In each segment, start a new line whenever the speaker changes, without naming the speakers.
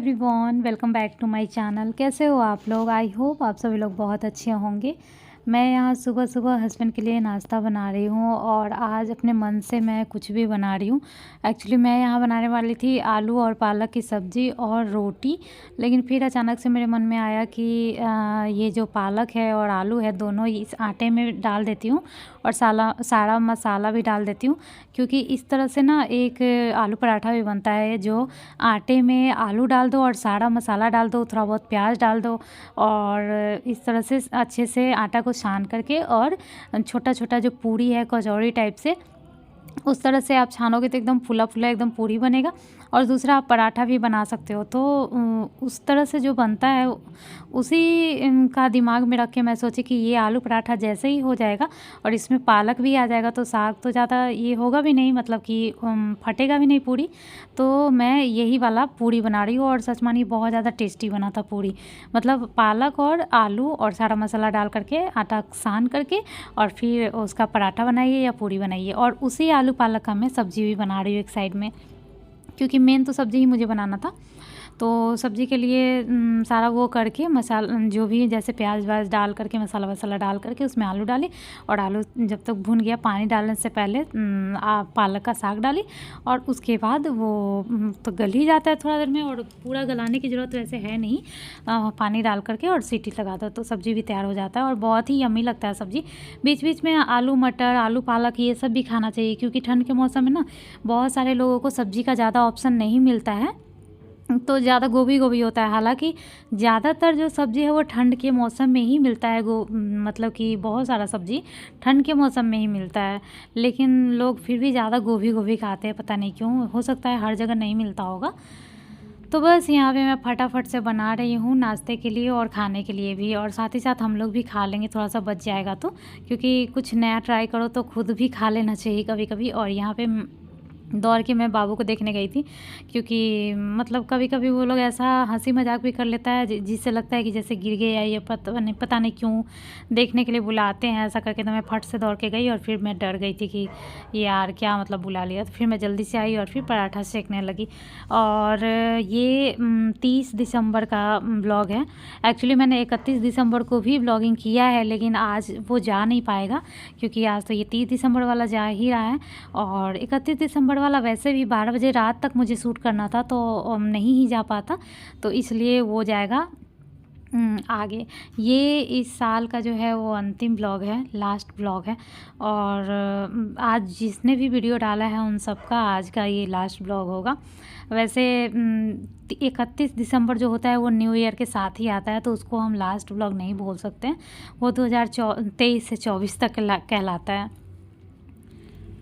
Everyone, welcome back to my channel. कैसे हो आप लोग? आई होप आप सभी लोग बहुत अच्छे होंगे। मैं यहाँ सुबह सुबह हस्बैंड के लिए नाश्ता बना रही हूँ और आज अपने मन से मैं कुछ भी बना रही हूँ। एक्चुअली मैं यहाँ बनाने वाली थी आलू और पालक की सब्ज़ी और रोटी, लेकिन फिर अचानक से मेरे मन में आया कि ये जो पालक है और आलू है दोनों इस आटे में डाल देती हूँ और सारा मसाला भी डाल देती हूँ, क्योंकि इस तरह से ना एक आलू पराठा भी बनता है जो आटे में आलू डाल दो और सारा मसाला डाल दो, थोड़ा बहुत प्याज डाल दो और इस तरह से अच्छे से आटा को छान करके और छोटा छोटा जो पूरी है कचौड़ी टाइप से उस तरह से आप छानोगे तो एकदम फूला फूला एकदम पूरी बनेगा। और दूसरा आप पराठा भी बना सकते हो। तो उस तरह से जो बनता है उसी का दिमाग में रख के मैं सोची कि ये आलू पराठा जैसे ही हो जाएगा और इसमें पालक भी आ जाएगा तो साग तो ज़्यादा ये होगा भी नहीं, मतलब कि फटेगा भी नहीं पूरी। तो मैं यही वाला पूरी बना रही हूँ और सच मानिए बहुत ज़्यादा टेस्टी बना था पूरी। मतलब पालक और आलू और सारा मसाला डाल करके आटा सान करके और फिर उसका पराठा बनाइए या पूरी बनाइए। और उसी आलू पालक का मैं सब्ज़ी भी बना रही हूँ एक साइड में, क्योंकि मेन तो सब्ज़ी ही मुझे बनाना था। तो सब्ज़ी के लिए सारा वो करके मसाला जो भी जैसे प्याज व्याज डाल करके मसाला वसाला डाल करके उसमें आलू डाली और आलू जब तक भुन गया पानी डालने से पहले पालक का साग डाली और उसके बाद वो तो गल ही जाता है थोड़ा देर में और पूरा गलाने की ज़रूरत वैसे है नहीं। पानी डाल करके और सीटी लगा दो तो सब्ज़ी भी तैयार हो जाता है और बहुत ही यम्मी लगता है सब्ज़ी। बीच बीच में आलू मटर आलू पालक ये सब भी खाना चाहिए, क्योंकि ठंड के मौसम में ना बहुत सारे लोगों को सब्ज़ी का ज़्यादा ऑप्शन नहीं मिलता है, तो ज़्यादा गोभी गोभी होता है। हालांकि ज़्यादातर जो सब्ज़ी है वो ठंड के मौसम में ही मिलता है। मतलब कि बहुत सारा सब्ज़ी ठंड के मौसम में ही मिलता है, लेकिन लोग फिर भी ज़्यादा गोभी गोभी खाते हैं, पता नहीं क्यों। हो सकता है हर जगह नहीं मिलता होगा। तो बस यहाँ पे मैं फटाफट से बना रही हूँ नाश्ते के लिए और खाने के लिए भी, और साथ ही साथ हम लोग भी खा लेंगे, थोड़ा सा बच जाएगा तो, क्योंकि कुछ नया ट्राई करो तो खुद भी खा लेना चाहिए कभी कभी। और यहाँ पे दौड़ के मैं बाबू को देखने गई थी, क्योंकि मतलब कभी कभी वो लोग ऐसा हंसी मजाक भी कर लेता है जिससे लगता है कि जैसे गिर गए या ये पता नहीं क्यों देखने के लिए बुलाते हैं ऐसा करके। तो मैं फट से दौड़ के गई और फिर मैं डर गई थी कि यार क्या मतलब बुला लिया। तो फिर मैं जल्दी से आई और फिर पराठा सेकने लगी। और ये 30 दिसंबर का ब्लॉग है। एक्चुअली मैंने 31 दिसंबर को भी ब्लॉगिंग किया है, लेकिन आज वो जा नहीं पाएगा क्योंकि आज तो ये 30 दिसंबर वाला जा ही रहा है। और 31 दिसंबर वाला वैसे भी 12 बजे रात तक मुझे शूट करना था तो नहीं ही जा पाता, तो इसलिए वो जाएगा आगे। ये इस साल का जो है वो अंतिम ब्लॉग है, लास्ट ब्लॉग है। और आज जिसने भी वीडियो डाला है उन सब का आज का ये लास्ट ब्लॉग होगा। वैसे 31 दिसंबर जो होता है वो न्यू ईयर के साथ ही आता है, तो उसको हम लास्ट ब्लॉग नहीं बोल सकते हैं, वो 2023 से 24 तक कहलाता है।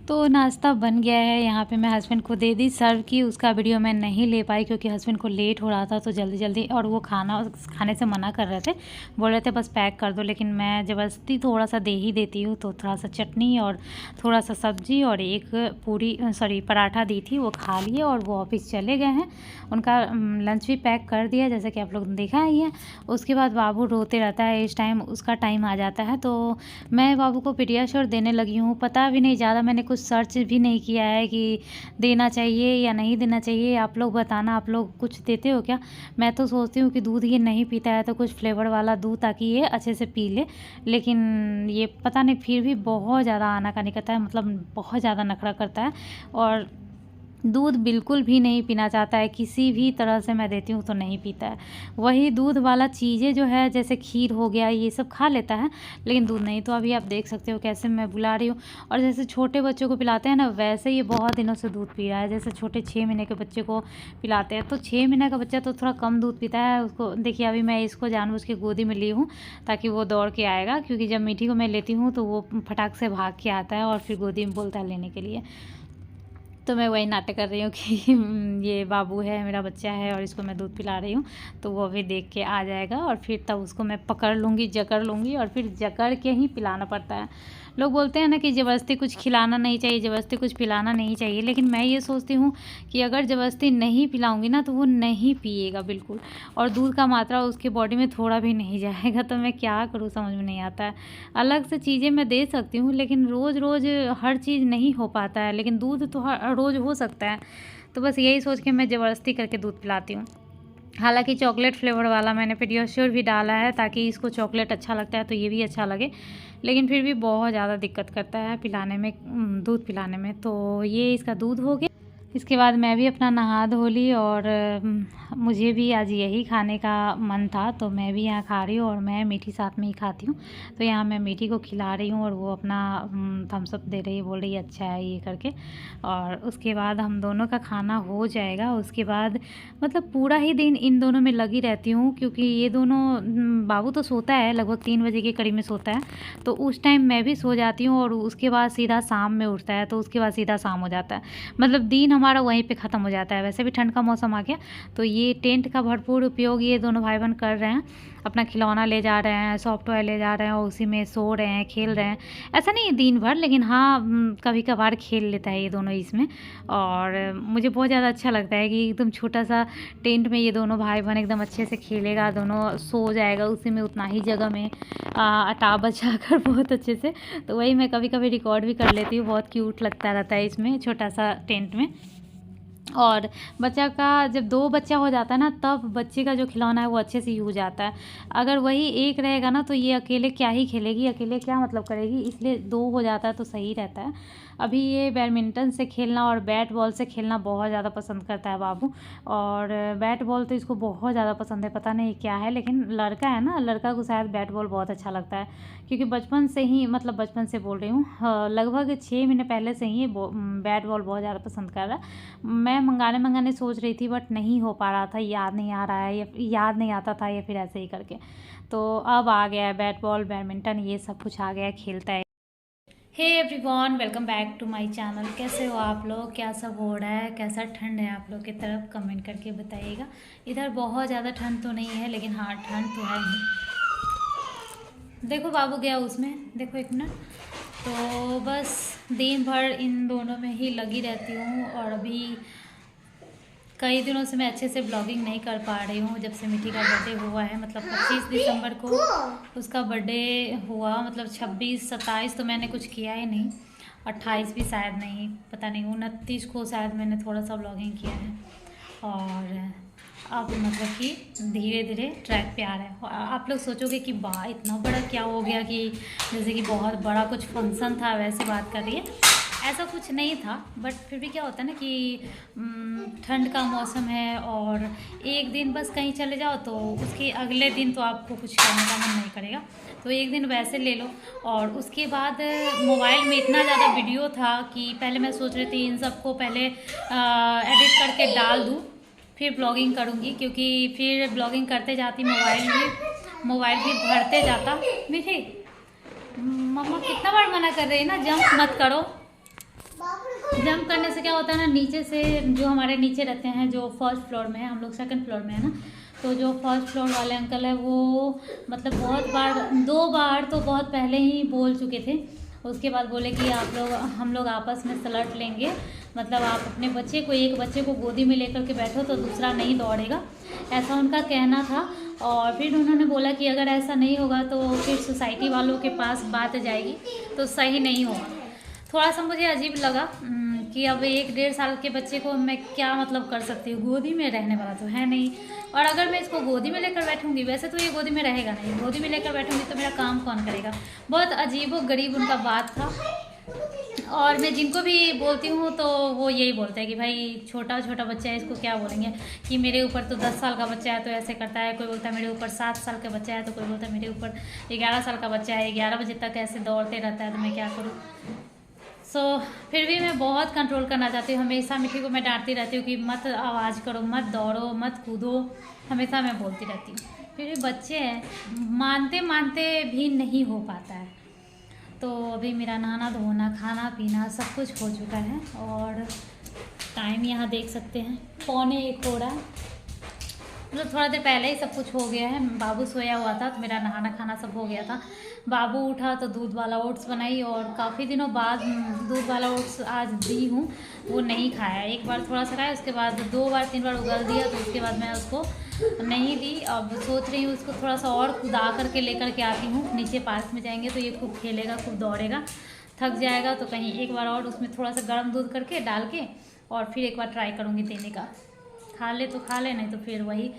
तो नाश्ता बन गया है, यहाँ पे मैं हस्बैंड को दे दी, सर्व की। उसका वीडियो मैं नहीं ले पाई क्योंकि हस्बैंड को लेट हो रहा था तो जल्दी जल्दी, और वो खाने से मना कर रहे थे, बोल रहे थे बस पैक कर दो, लेकिन मैं ज़बरदस्ती थोड़ा सा दे ही देती हूँ। तो थोड़ा सा चटनी और थोड़ा सा सब्जी और एक पराठा दी थी, वो खा लिए और वो ऑफिस चले गए हैं। उनका लंच भी पैक कर दिया जैसे कि आप लोग ने देखा ही है। उसके बाद बाबू रोते रहता है, इस टाइम उसका टाइम आ जाता है तो मैं बाबू को पीडियाश्योर देने लगी हूँ। पता भी नहीं ज़्यादा, मैंने कुछ सर्च भी नहीं किया है कि देना चाहिए या नहीं देना चाहिए। आप लोग बताना, आप लोग कुछ देते हो क्या? मैं तो सोचती हूँ कि दूध ये नहीं पीता है तो कुछ फ्लेवर वाला दूध ताकि ये अच्छे से पी ले, लेकिन ये पता नहीं फिर भी बहुत ज़्यादा आनाकानी करता है, मतलब बहुत ज़्यादा नखरा करता है और दूध बिल्कुल भी नहीं पीना चाहता है। किसी भी तरह से मैं देती हूँ तो नहीं पीता है। वही दूध वाला चीज़ें जो है जैसे खीर हो गया ये सब खा लेता है, लेकिन दूध नहीं। तो अभी आप देख सकते हो कैसे मैं बुला रही हूँ। और जैसे छोटे बच्चों को पिलाते हैं ना, वैसे ये बहुत दिनों से दूध पी रहा है। जैसे छोटे 6 महीने के बच्चे को पिलाते हैं, तो 6 महीने का बच्चा तो थोड़ा कम दूध पीता है। उसको देखिए, अभी मैं इसको जानबूझ के गोदी में ली हूँ ताकि वो दौड़ के आएगा, क्योंकि जब मीठी को मैं लेती हूँ तो वो फटाक से भाग के आता है और फिर गोदी में बोलता है लेने के लिए। तो मैं वही नाटक कर रही हूँ कि ये बाबू है, मेरा बच्चा है और इसको मैं दूध पिला रही हूँ, तो वो अभी देख के आ जाएगा और फिर तब उसको मैं पकड़ लूँगी, जकड़ लूँगी और फिर जकड़ के ही पिलाना पड़ता है। लोग बोलते हैं ना कि ज़बरदस्ती कुछ खिलाना नहीं चाहिए, ज़बरदस्ती कुछ पिलाना नहीं चाहिए, लेकिन मैं ये सोचती हूँ कि अगर ज़बरदस्ती नहीं पिलाऊंगी ना तो वो नहीं पिएगा बिल्कुल, और दूध का मात्रा उसके बॉडी में थोड़ा भी नहीं जाएगा। तो मैं क्या करूँ समझ में नहीं आता है। अलग से चीज़ें मैं दे सकती हूँ, लेकिन रोज़ रोज़ हर चीज़ नहीं हो पाता है, लेकिन दूध तो हर रोज़ हो सकता है। तो बस यही सोच के मैं ज़बरदस्ती करके दूध पिलाती हूँ। हालांकि चॉकलेट फ्लेवर वाला मैंने पीडियाश्योर भी डाला है ताकि इसको चॉकलेट अच्छा लगता है तो ये भी अच्छा लगे, लेकिन फिर भी बहुत ज़्यादा दिक्कत करता है पिलाने में, दूध पिलाने में। तो ये इसका दूध हो गया। इसके बाद मैं भी अपना नहा धो ली और मुझे भी आज यही खाने का मन था तो मैं भी यहाँ खा रही हूँ और मैं मीठी साथ में ही खाती हूँ। तो यहाँ मैं मीठी को खिला रही हूँ और वो अपना थम्स अप दे रही है, बोल रही है अच्छा है ये करके। और उसके बाद हम दोनों का खाना हो जाएगा। उसके बाद मतलब पूरा ही दिन इन दोनों में लगी रहती हूँ क्योंकि ये दोनों, बाबू तो सोता है लगभग 3 बजे के करीब में सोता है, तो उस टाइम मैं भी सो जाती हूँ और उसके बाद सीधा शाम में उठता है तो उसके बाद सीधा शाम हो जाता है, मतलब दिन हमारा वहीं पे ख़त्म हो जाता है। वैसे भी ठंड का मौसम आ गया तो ये टेंट का भरपूर उपयोग ये दोनों भाई बहन कर रहे हैं। अपना खिलौना ले जा रहे हैं, सॉफ्ट टॉय ले जा रहे हैं और उसी में सो रहे हैं, खेल रहे हैं। ऐसा नहीं दिन भर, लेकिन हाँ कभी कभार खेल लेता है ये दोनों इसमें। और मुझे बहुत ज़्यादा अच्छा लगता है कि एकदम छोटा सा टेंट में ये दोनों भाई बहन एकदम अच्छे से खेलेगा, दोनों सो जाएगा उसी में उतना ही जगह में अटा बचा कर बहुत अच्छे से। तो वही मैं कभी कभी रिकॉर्ड भी कर लेती हूँ, बहुत क्यूट लगता रहता है इसमें छोटा सा टेंट में। और बच्चा का जब 2 बच्चा हो जाता है ना तब बच्चे का जो खिलौना है वो अच्छे से यूज आता है। अगर वही एक रहेगा ना तो ये अकेले क्या ही खेलेगी, अकेले क्या मतलब करेगी, इसलिए 2 हो जाता है तो सही रहता है। अभी ये बैडमिंटन से खेलना और बैट बॉल से खेलना बहुत ज़्यादा पसंद करता है बाबू। और बैट बॉल तो इसको बहुत ज़्यादा पसंद है, पता नहीं क्या है, लेकिन लड़का है ना, लड़का को शायद बैट बॉल बहुत अच्छा लगता है क्योंकि बचपन से ही, मतलब बचपन से बोल रही हूँ, लगभग 6 महीने पहले से ही बैट बॉल बहुत ज़्यादा पसंद कर रहा है। मैं मंगाने सोच रही थी बट नहीं हो पा रहा था, याद नहीं आ रहा है या याद नहीं आता था या फिर ऐसे ही करके। तो अब आ गया है बैट बॉल, बैडमिंटन, ये सब कुछ आ गया है, खेलता है। Hey everyone, welcome back to my channel. कैसे हो आप लोग, क्या सब हो रहा है, कैसा ठंड है आप लोग की तरफ, कमेंट करके बताइएगा। इधर बहुत ज़्यादा ठंड तो नहीं है लेकिन हाँ ठंड तो है ही। देखो बाबू गया उसमें, देखो 1 मिनट। तो बस दिन भर इन दोनों में ही लगी रहती हूँ और अभी कई दिनों से मैं अच्छे से ब्लॉगिंग नहीं कर पा रही हूँ। जब से मिठी का बर्थडे हुआ है, मतलब 25 दिसंबर को उसका बर्थडे हुआ, मतलब 26 27 तो मैंने कुछ किया ही नहीं, 28 भी शायद नहीं, पता नहीं, 29 को शायद मैंने थोड़ा सा ब्लॉगिंग किया है। और अब मतलब कि धीरे धीरे ट्रैक पे आ रहा है। आप लोग सोचोगे कि वाह इतना बड़ा क्या हो गया, कि जैसे कि बहुत बड़ा कुछ फंक्शन था वैसे बात कर रही है। ऐसा कुछ नहीं था, बट फिर भी क्या होता है ना कि ठंड का मौसम है और एक दिन बस कहीं चले जाओ तो उसके अगले दिन तो आपको कुछ करने का मन नहीं करेगा, तो एक दिन वैसे ले लो। और उसके बाद मोबाइल में इतना ज़्यादा वीडियो था कि पहले मैं सोच रही थी इन सबको पहले एडिट करके डाल दूँ, फिर ब्लॉगिंग करूँगी, क्योंकि फिर ब्लॉगिंग करते जाती मोबाइल भी भरते जाता। मीठी मम्मा कितना बार मना कर रही है ना, जंप मत करो। जंप करने से क्या होता है ना, नीचे से जो हमारे नीचे रहते हैं, जो फर्स्ट फ्लोर में है, हम लोग सेकंड फ्लोर में है ना, तो जो फर्स्ट फ्लोर वाले अंकल है वो मतलब बहुत बार, 2 बार तो बहुत पहले ही बोल चुके थे। उसके बाद बोले कि हम लोग आपस में सलट लेंगे, मतलब आप अपने बच्चे को, एक बच्चे को गोदी में लेकर के बैठो तो दूसरा नहीं दौड़ेगा, ऐसा उनका कहना था। और फिर उन्होंने बोला कि अगर ऐसा नहीं होगा तो फिर सोसाइटी वालों के पास बात जाएगी तो सही नहीं होगा। थोड़ा सा मुझे अजीब लगा कि अब 1-1.5 साल के बच्चे को मैं क्या मतलब कर सकती हूँ, गोदी में रहने वाला तो है नहीं। और अगर मैं इसको गोदी में लेकर बैठूंगी, वैसे तो ये गोदी में रहेगा नहीं, गोदी में लेकर बैठूंगी तो मेरा काम कौन करेगा। बहुत अजीबो गरीब उनका बात था। और मैं जिनको भी बोलती हूँ तो वो यही बोलते हैं कि भाई छोटा छोटा बच्चा है, इसको क्या बोलेंगे, कि मेरे ऊपर तो 10 साल का बच्चा है तो ऐसे करता है, कोई बोलता है मेरे ऊपर 7 साल का बच्चा है, तो कोई बोलता है मेरे ऊपर 11 साल का बच्चा है, 11 बजे तक ऐसे दौड़ते रहता है, तो मैं क्या करूँ। फिर भी मैं बहुत कंट्रोल करना चाहती हूँ। हमेशा मिठी को मैं डांटती रहती हूँ कि मत आवाज़ करो, मत दौड़ो, मत कूदो, हमेशा मैं बोलती रहती हूँ। फिर भी बच्चे हैं, मानते मानते भी नहीं हो पाता है। तो अभी मेरा नहाना धोना, खाना पीना सब कुछ हो चुका है और टाइम यहाँ देख सकते हैं 1:45 हो रहा है, मतलब थोड़ा देर पहले ही सब कुछ हो गया है। बाबू सोया हुआ था तो मेरा नहाना खाना सब हो गया था। बाबू उठा तो दूध वाला ओट्स बनाई और काफ़ी दिनों बाद दूध वाला ओट्स आज दी हूँ, वो नहीं खाया। एक बार थोड़ा सा खाया, उसके बाद 2 बार 3 बार उगल दिया, तो उसके बाद मैं उसको नहीं दी। अब सोच रही हूँ उसको थोड़ा सा और कुदा करके लेकर के आती हूँ। नीचे पार्क में जाएंगे तो ये खूब खेलेगा, खूब दौड़ेगा, थक जाएगा, तो कहीं एक बार और उसमें थोड़ा सा गर्म दूध करके डाल के और फिर एक बार ट्राई करूँगी देने का। खा ले तो खा ले, नहीं तो फिर वही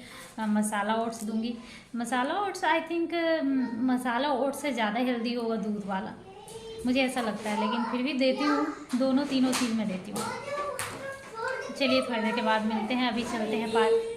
मसाला ओट्स दूंगी। Masala oats I think masala oats से ज़्यादा हेल्दी होगा दूध वाला, मुझे ऐसा लगता है, लेकिन फिर भी देती हूँ, दोनों तीनों चीज़ में देती हूँ। चलिए थोड़ी देर के बाद मिलते हैं, अभी चलते हैं पार्क।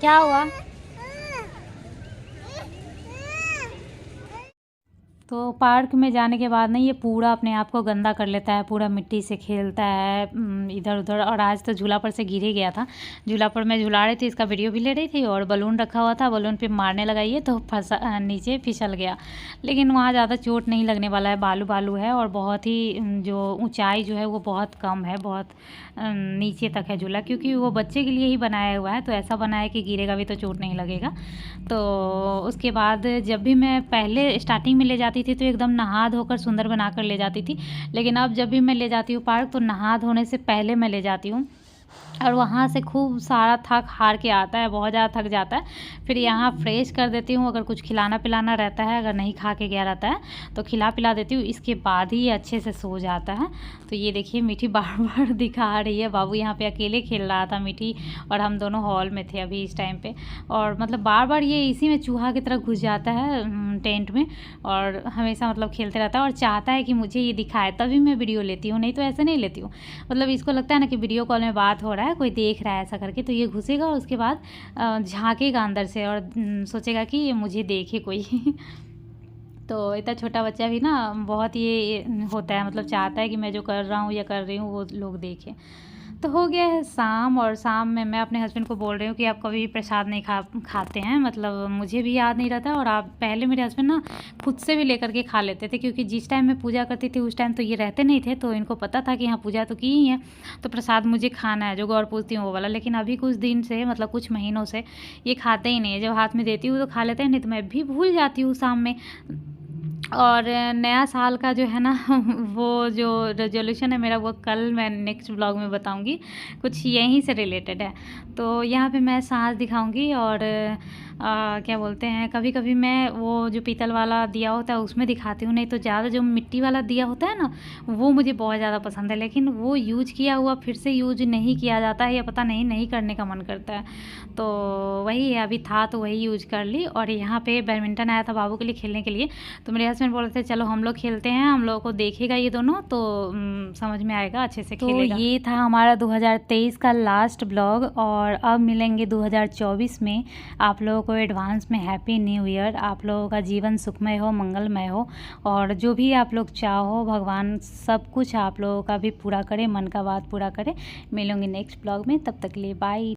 क्या हुआ? तो पार्क में जाने के बाद ना ये पूरा अपने आप को गंदा कर लेता है, पूरा मिट्टी से खेलता है इधर उधर। और आज तो झूला पर से गिर ही गया था। झूला पर मैं झूला रही थी, इसका वीडियो भी ले रही थी, और बलून रखा हुआ था, बलून पे मारने लगा ये तो फंसा, नीचे फिसल गया। लेकिन वहाँ ज़्यादा चोट नहीं लगने वाला है, बालू बालू है, और बहुत ही जो ऊंचाई जो है वो बहुत कम है, बहुत नीचे तक है झूला, क्योंकि वो बच्चे के लिए ही बनाया हुआ है। तो ऐसा बनाया है कि गिरेगा भी तो चोट नहीं लगेगा। तो उसके बाद जब भी मैं पहले स्टार्टिंग में ले जाती थी तो एकदम नहा धोकर सुंदर बना कर ले जाती थी, लेकिन अब जब भी मैं ले जाती हूँ पार्क तो नहा धोने से पहले मैं ले जाती हूँ, और वहाँ से खूब सारा थक हार के आता है, बहुत ज़्यादा थक जाता है। फिर यहाँ फ्रेश कर देती हूँ, अगर कुछ खिलाना पिलाना रहता है, अगर नहीं खा के गया रहता है तो खिला पिला देती हूँ, इसके बाद ही अच्छे से सो जाता है। तो ये देखिए मीठी बार बार दिखा रही है, बाबू यहाँ पे अकेले खेल रहा था मीठी, और हम दोनों हॉल में थे अभी इस टाइम पे, और मतलब बार बार ये इसी में चूहा की तरह घुस जाता है टेंट में, और हमेशा मतलब खेलते रहता है और चाहता है कि मुझे ये दिखाए, तभी मैं वीडियो लेती हूँ, नहीं तो ऐसे नहीं लेती हूँ। मतलब इसको लगता है ना कि वीडियो कॉल में बात हो रहा है, कोई देख रहा है ऐसा करके, तो ये घुसेगा और उसके बाद झांकेगा अंदर से और सोचेगा कि मुझे देखे कोई। तो इतना छोटा बच्चा भी ना बहुत ये होता है, मतलब चाहता है कि मैं जो कर रहा हूँ या कर रही हूँ वो लोग देखें। तो हो गया है शाम, और शाम में मैं अपने हस्बैंड को बोल रही हूँ कि आप कभी प्रसाद नहीं खाते हैं, मतलब मुझे भी याद नहीं रहता, और आप पहले मेरे हस्बैंड ना खुद से भी लेकर के खा लेते थे, क्योंकि जिस टाइम मैं पूजा करती थी उस टाइम तो ये रहते नहीं थे, तो इनको पता था कि हाँ पूजा तो की ही है, तो प्रसाद मुझे खाना है, जो गौर पूजती हूँ वो वाला। लेकिन अभी कुछ दिन से, मतलब कुछ महीनों से ये खाते ही नहीं है। जब हाथ में देती हूँ तो खा लेते हैं, नहीं तो मैं भी भूल जाती हूँ शाम में। और नया साल का जो है ना वो जो रेजोल्यूशन है मेरा, वो कल मैं नेक्स्ट ब्लॉग में बताऊंगी, कुछ यहीं से रिलेटेड है। तो यहाँ पे मैं सांस दिखाऊंगी, और क्या बोलते हैं, कभी कभी मैं वो जो पीतल वाला दिया होता है उसमें दिखाती हूँ, नहीं तो ज़्यादा जो मिट्टी वाला दिया होता है ना वो मुझे बहुत ज़्यादा पसंद है, लेकिन वो यूज किया हुआ फिर से यूज नहीं किया जाता है, या पता नहीं करने का मन करता है। तो वही है, अभी था तो वही यूज कर ली। और यहाँ पे बैडमिंटन आया था बाबू के लिए खेलने के लिए, तो मेरे हस्बैंड बोल रहे थे चलो हम लोग खेलते हैं, हम लोगों को देखेगा ये दोनों तो समझ में आएगा, अच्छे से खेलेगा। तो ये था हमारा 2023 का लास्ट ब्लॉग, और अब मिलेंगे 2024 में। आप लोगों को एडवांस में हैप्पी न्यू ईयर। आप लोगों का जीवन सुखमय हो, मंगलमय हो, और जो भी आप लोग चाहो भगवान सब कुछ आप लोगों का भी पूरा करे, मन का बात पूरा करे। मिलूंगी नेक्स्ट ब्लॉग में, तब तक के लिए बाय।